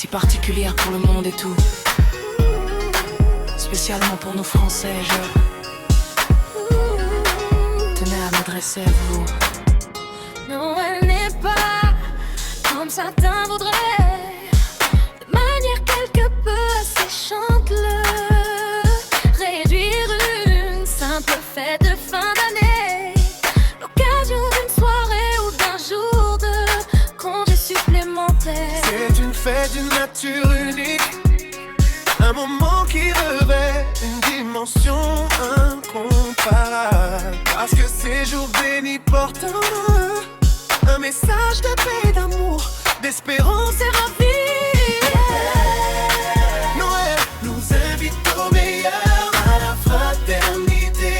si particulière pour le monde et tout. Spécialement pour nous Français, je tenais à m'adresser à vous. Noël n'est pas comme certains voudraient, de manière quelque peu asséchante, le réduire une simple fête de fin d'année, l'occasion d'une soirée ou d'un jour de congé supplémentaire. C'est une fête d'une nature unique, un moment qui revêt une dimension incomparable. Parce que ces jours bénis portent un message de paix, d'amour, d'espérance et ravie. Noël nous invite au meilleur, à la fraternité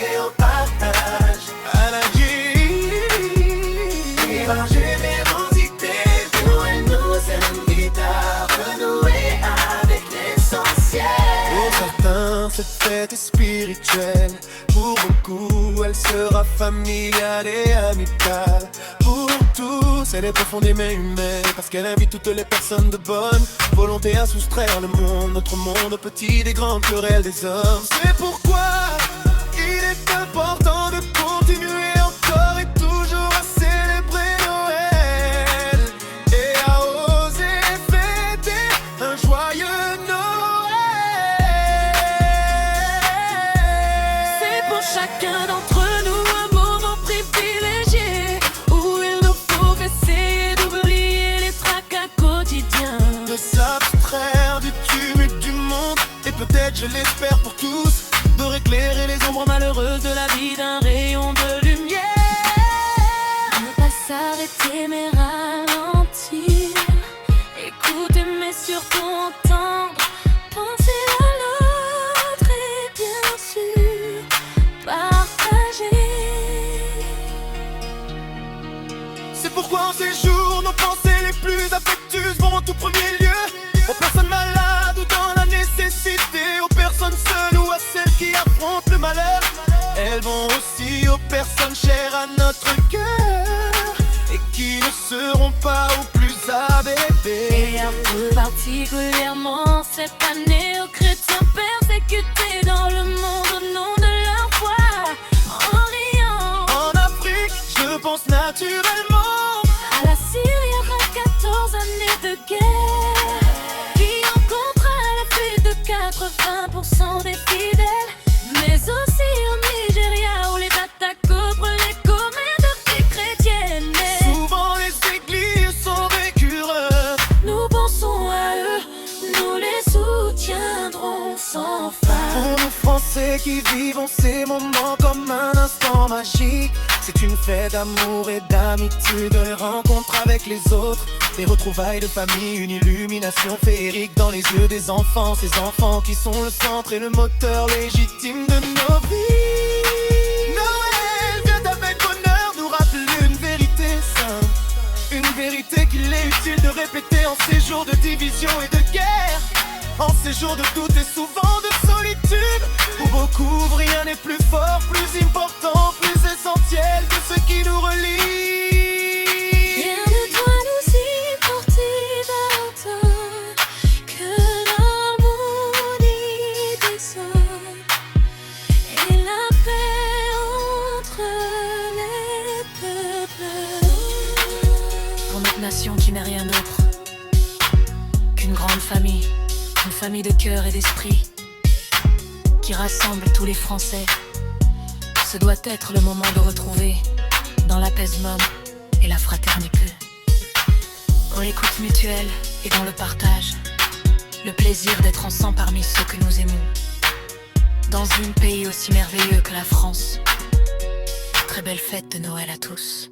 et au partage, à la vie et à la générosité. Noël nous invite à renouer avec l'essentiel. Pour certains, cette fête est spirituelle. Pour beaucoup, elle sera familiale et amicale. Pour tous, elle est profondément humaine, parce qu'elle invite toutes les personnes de bonne volonté à soustraire le monde, notre monde, au petit des grandes querelles des hommes. C'est pourquoi il est important de continuer encore et toujours à célébrer Noël et à oser fêter un joyeux Noël. C'est pour chacun d'entre nous un moment privilégié, où il nous faut essayer d'oublier les tracas quotidiens, De s'abstraire du tumulte du monde, et peut-être, je l'espère pour tous, de réclairer les ombres malheureuses de la vie d'un rayon de lumière. ne pas s'arrêter mais ralentir, écouter mais surtout entendre, penser à l'autre et bien sûr partager. C'est pourquoi en ces jours, nos pensées les plus affectueuses vont en tout premier lieu aux personnes malades ou dans la nécessité, aux personnes seules ou à celles qui affrontent le malheur. Elles vont aussi aux personnes chères à notre cœur et qui ne seront pas au plus abaissées. Et un peu particulièrement cette année aux chrétiens persécutés dans le monde au nom de leur foi, en riant En Afrique, je pense naturellement à la Syrie après 14 années de guerre, qui en comptera la fuite de 80% des fidèles, mais aussi au Nigeria où les attaques prenaient commet de vie chrétienne. Mais souvent les églises sont récurrentes. nous pensons à eux, nous les soutiendrons sans fin. Pour nous Français qui vivons ces moments comme un instant magique, c'est une fête d'amour et d'amitié, de rencontres avec les autres, des retrouvailles de famille, une illumination féerique dans les yeux des enfants, ces enfants qui sont le centre et le moteur légitime de nos vies. Noël vient avec bonheur nous rappeler une vérité simple, une vérité qu'il est utile de répéter en ces jours de division et de guerre, en ces jours de doute et souvent de solitude, où beaucoup rien n'est plus fort, plus important, plus essentiel que ce qui nous relie. Rien ne doit nous y porter davantage que l'harmonie des hommes et la paix entre les peuples. Pour notre nation qui n'est rien d'autre qu'une grande famille, une famille de cœur et d'esprit qui rassemble tous les Français, ce doit être le moment de retrouver dans l'apaisement et la fraternité, dans l'écoute mutuelle et dans le partage, le plaisir d'être ensemble parmi ceux que nous aimons, dans un pays aussi merveilleux que la France. Très belle fête de Noël à tous.